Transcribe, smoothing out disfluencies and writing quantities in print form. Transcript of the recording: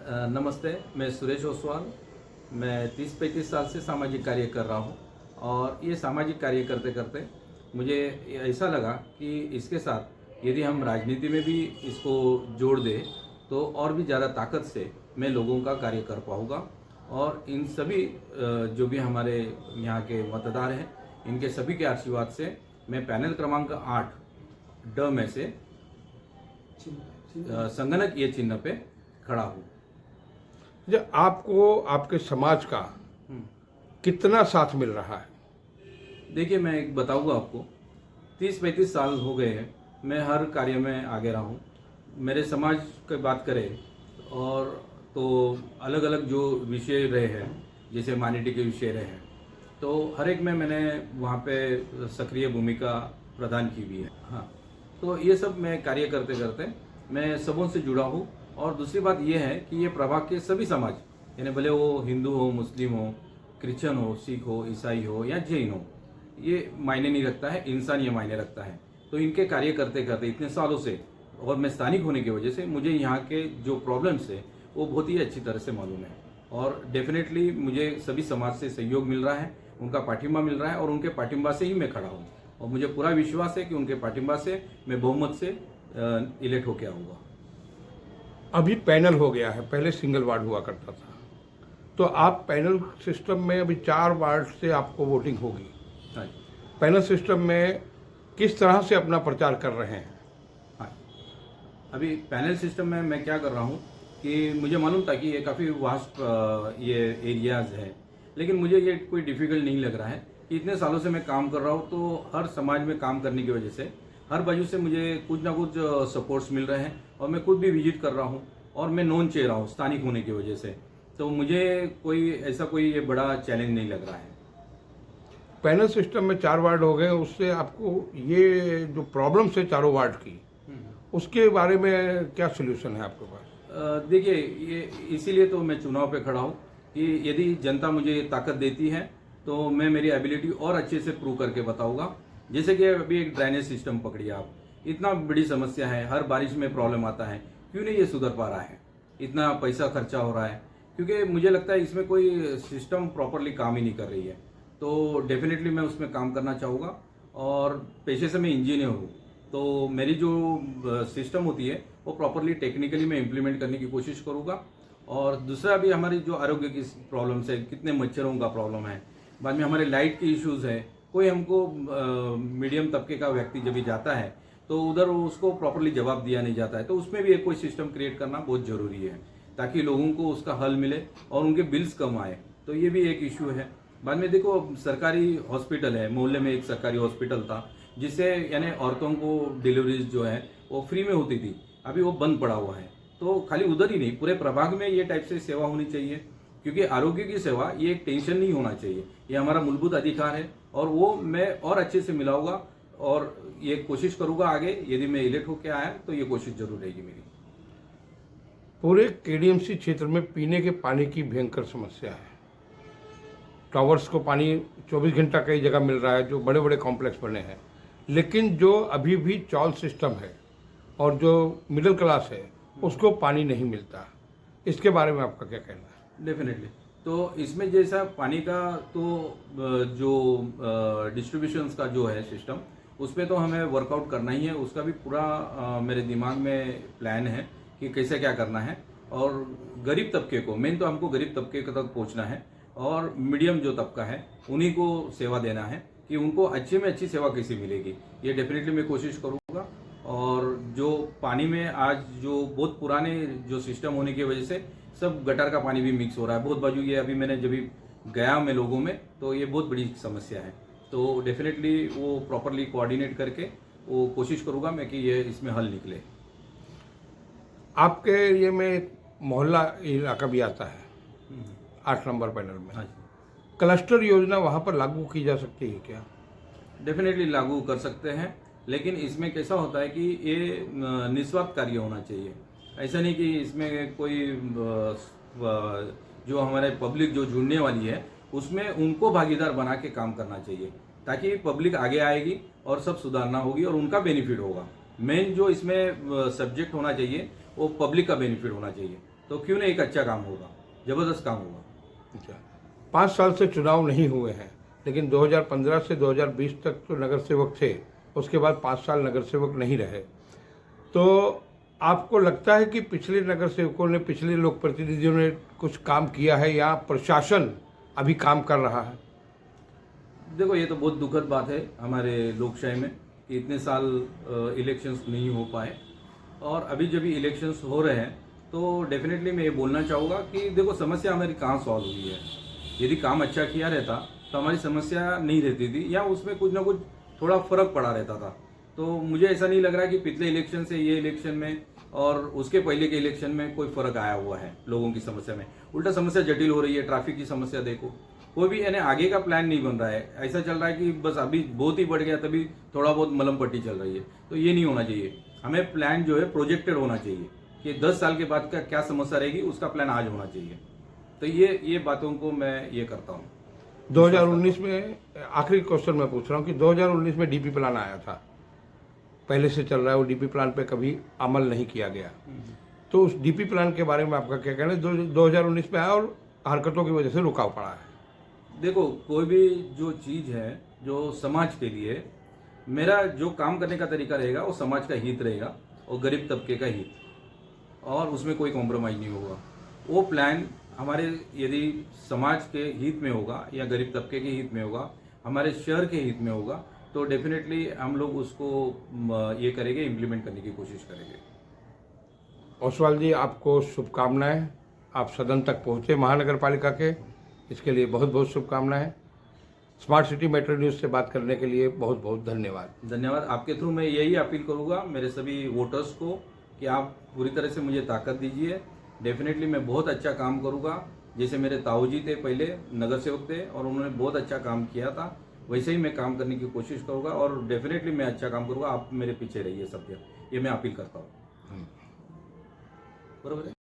नमस्ते, मैं सुरेश ओसवाल। मैं 30-35 साल से सामाजिक कार्य कर रहा हूँ और ये सामाजिक कार्य करते करते मुझे ऐसा लगा कि इसके साथ यदि हम राजनीति में भी इसको जोड़ दें तो और भी ज़्यादा ताकत से मैं लोगों का कार्य कर पाऊँगा और इन सभी जो भी हमारे यहाँ के मतदार हैं, इनके सभी के आशीर्वाद से मैं पैनल क्रमांक 8 ड में से संगणक ये चिन्ह पे खड़ा हूँ। जो आपको आपके समाज का कितना साथ मिल रहा है? देखिए, मैं एक बताऊंगा आपको, 30-35 साल हो गए हैं मैं हर कार्य में आगे रहा हूँ। मेरे समाज की बात करें और तो अलग अलग जो विषय रहे हैं, जैसे ह्यूमैनिटी के विषय रहे हैं, तो हर एक में मैंने वहाँ पे सक्रिय भूमिका प्रदान की भी है। हाँ, तो ये सब मैं कार्य करते करते मैं सबों से जुड़ा हूँ। और दूसरी बात ये है कि ये प्रभाग के सभी समाज, यानी भले वो हिंदू हो, मुस्लिम हो, क्रिश्चियन हो, सिख हो, ईसाई हो या जैन हो, ये मायने नहीं रखता है, इंसान ये मायने रखता है। तो इनके कार्य करते करते इतने सालों से, और मैं स्थानिक होने की वजह से मुझे यहाँ के जो प्रॉब्लम्स है वो बहुत ही अच्छी तरह से मालूम है। और डेफिनेटली मुझे सभी समाज से सहयोग मिल रहा है, उनका पाठिंबा मिल रहा है और उनके पाठिंबा से ही मैं खड़ा हूँ। और मुझे पूरा विश्वास है कि उनके पाठिंबा से मैं बहुमत से इलेक्ट होकर आऊँगा। अभी पैनल हो गया है, पहले सिंगल वार्ड हुआ करता था, तो आप पैनल सिस्टम में अभी 4 वार्ड से आपको वोटिंग होगी। हाँ, पैनल सिस्टम में किस तरह से अपना प्रचार कर रहे हैं? हाँ, अभी पैनल सिस्टम में मैं क्या कर रहा हूँ कि मुझे मालूम था कि ये काफ़ी वास्ट ये एरियाज है, लेकिन मुझे ये कोई डिफ़िकल्ट नहीं लग रहा है कि इतने सालों से मैं काम कर रहा हूँ, तो हर समाज में काम करने की वजह से हर बाजू से मुझे कुछ ना कुछ सपोर्ट्स मिल रहे हैं और मैं खुद भी विजिट कर रहा हूँ और मैं नॉन चेहरा हूँ स्थानिक होने की वजह से, तो मुझे कोई ये बड़ा चैलेंज नहीं लग रहा है। पैनल सिस्टम में 4 वार्ड हो गए, उससे आपको ये जो प्रॉब्लम है चारों वार्ड की, उसके बारे में क्या सोल्यूशन है आपके पास? देखिए, ये इसीलिए तो मैं चुनाव पे खड़ा हूँ कि यदि जनता मुझे ताकत देती है तो मैं मेरी एबिलिटी और अच्छे से प्रूव करके बताऊंगा। जैसे कि अभी एक ड्रेनेज सिस्टम पकड़िए आप, इतना बड़ी समस्या है, हर बारिश में प्रॉब्लम आता है, क्यों नहीं ये सुधर पा रहा है? इतना पैसा खर्चा हो रहा है, क्योंकि मुझे लगता है इसमें कोई सिस्टम प्रॉपरली काम ही नहीं कर रही है। तो डेफिनेटली मैं उसमें काम करना चाहूँगा। और पेशे से मैं इंजीनियर हूँ, तो मेरी जो सिस्टम होती है वो प्रॉपरली टेक्निकली मैं इम्प्लीमेंट करने की कोशिश करूँगा। और दूसरा भी हमारी जो आरोग्य की प्रॉब्लम्स है, कितने मच्छरों का प्रॉब्लम है, बाद में हमारे लाइट के इश्यूज़ है। कोई हमको मीडियम तबके का व्यक्ति जब भी जाता है तो उधर उसको प्रॉपरली जवाब दिया नहीं जाता है, तो उसमें भी एक कोई सिस्टम क्रिएट करना बहुत ज़रूरी है ताकि लोगों को उसका हल मिले और उनके बिल्स कम आए। तो ये भी एक इशू है। बाद में देखो, सरकारी हॉस्पिटल है, मोहल्ले में एक सरकारी हॉस्पिटल था जिससे यानी औरतों को डिलीवरीज जो है वो फ्री में होती थी, अभी वो बंद पड़ा हुआ है। तो खाली उधर ही नहीं, पूरे प्रभाग में ये टाइप से सेवा होनी चाहिए, क्योंकि आरोग्य की सेवा ये एक टेंशन नहीं होना चाहिए, ये हमारा मूलभूत अधिकार है और वो मैं और अच्छे से मिलाऊंगा और ये कोशिश करूंगा आगे। यदि मैं इलेक्ट होकर आया तो ये कोशिश जरूर रहेगी मेरी। पूरे केडीएमसी क्षेत्र में पीने के पानी की भयंकर समस्या है। टावर्स को पानी 24 घंटा कई जगह मिल रहा है, जो बड़े बड़े कॉम्प्लेक्स बने हैं, लेकिन जो अभी भी चॉल सिस्टम है और जो मिडिल क्लास है उसको पानी नहीं मिलता। इसके बारे में आपका क्या कहना है? डेफिनेटली, तो इसमें जैसा पानी का तो जो डिस्ट्रीब्यूशंस का जो है सिस्टम, उस पर तो हमें वर्कआउट करना ही है। उसका भी पूरा मेरे दिमाग में प्लान है कि कैसे क्या करना है। और गरीब तबके को, मेन तो हमको गरीब तबके तक पहुंचना है और मीडियम जो तबका है उन्हीं को सेवा देना है कि उनको अच्छे में अच्छी सेवा कैसे मिलेगी, ये डेफिनेटली मैं कोशिश करूँगा। और जो पानी में आज जो बहुत पुराने जो सिस्टम होने की वजह से सब गटर का पानी भी मिक्स हो रहा है बहुत बाजू। ये अभी मैंने जब भी गया मैं लोगों में, तो ये बहुत बड़ी समस्या है। तो डेफिनेटली वो प्रॉपरली कोऑर्डिनेट करके वो कोशिश करूँगा मैं कि ये इसमें हल निकले। आपके एरिया में एक मोहल्ला इलाका भी आता है 8 नंबर पैनल में। हाँ, क्लस्टर योजना वहाँ पर लागू की जा सकती है क्या? डेफिनेटली लागू कर सकते हैं, लेकिन इसमें कैसा होता है कि ये निस्वार्थ कार्य होना चाहिए। ऐसा नहीं कि इसमें कोई जो हमारे पब्लिक जो जुड़ने वाली है उसमें उनको भागीदार बना के काम करना चाहिए, ताकि पब्लिक आगे आएगी और सब सुधारना होगी और उनका बेनिफिट होगा। मेन जो इसमें सब्जेक्ट होना चाहिए वो पब्लिक का बेनिफिट होना चाहिए। तो क्यों नहीं एक अच्छा काम होगा, ज़बरदस्त काम होगा। अच्छा, 5 साल से चुनाव नहीं हुए हैं, लेकिन 2015 से 2020 तक तो नगर सेवक थे, उसके बाद 5 साल नगर सेवक नहीं रहे। तो आपको लगता है कि पिछले नगर सेवकों ने, पिछले लोक प्रतिनिधियों ने कुछ काम किया है या प्रशासन अभी काम कर रहा है? देखो, ये तो बहुत दुखद बात है हमारे लोकशाही में कि इतने साल इलेक्शंस नहीं हो पाए, और अभी जब इलेक्शंस हो रहे हैं तो डेफिनेटली मैं ये बोलना चाहूँगा कि देखो, समस्या हमारी कहाँ सॉल्व हुई है। यदि काम अच्छा किया रहता तो हमारी समस्या नहीं रहती थी, या उसमें कुछ ना कुछ थोड़ा फर्क पड़ा रहता था। तो मुझे ऐसा नहीं लग रहा कि पिछले इलेक्शन से ये इलेक्शन में और उसके पहले के इलेक्शन में कोई फर्क आया हुआ है लोगों की समस्या में। उल्टा समस्या जटिल हो रही है। ट्रैफिक की समस्या देखो, कोई भी यानी आगे का प्लान नहीं बन रहा है। ऐसा चल रहा है कि बस अभी बहुत ही बढ़ गया तभी थोड़ा बहुत मलम पट्टी चल रही है। तो ये नहीं होना चाहिए। हमें प्लान जो है प्रोजेक्टेड होना चाहिए कि 10 साल के बाद का क्या समस्या रहेगी, उसका प्लान आज होना चाहिए। तो ये बातों को मैं ये करता हूँ। 2019 में, आखिरी क्वेश्चन मैं पूछ रहा हूँ कि 2019 में डीपी प्लान आया था, पहले से चल रहा है, वो डीपी प्लान पे कभी अमल नहीं किया गया। तो उस डीपी प्लान के बारे में आपका क्या कहना है? 2019 में आया और हरकतों की वजह से रुकाव पड़ा है। देखो, कोई भी जो चीज़ है जो समाज के लिए, मेरा जो काम करने का तरीका रहेगा वो समाज का हित रहेगा और गरीब तबके का हित, और उसमें कोई कॉम्प्रोमाइज़ नहीं होगा। वो प्लान हमारे यदि समाज के हित में होगा या गरीब तबके के हित में होगा, हमारे शहर के हित में होगा, तो डेफिनेटली हम लोग उसको ये करेंगे, इम्प्लीमेंट करने की कोशिश करेंगे। ओसवाल जी, आपको शुभकामनाएं। आप सदन तक पहुंचे महानगर पालिका के, इसके लिए बहुत बहुत शुभकामनाएं। स्मार्ट सिटी मेट्रो न्यूज़ से बात करने के लिए बहुत बहुत धन्यवाद। धन्यवाद। आपके थ्रू मैं यही अपील करूंगा मेरे सभी वोटर्स को कि आप पूरी तरह से मुझे ताकत दीजिए। डेफिनेटली मैं बहुत अच्छा काम करूंगा। जैसे मेरे ताऊजी थे, पहले नगर सेवक थे और उन्होंने बहुत अच्छा काम किया था, वैसे ही मैं काम करने की कोशिश करूंगा और डेफिनेटली मैं अच्छा काम करूंगा। आप मेरे पीछे रहिए सब, ये मैं अपील करता हूँ। बराबर है।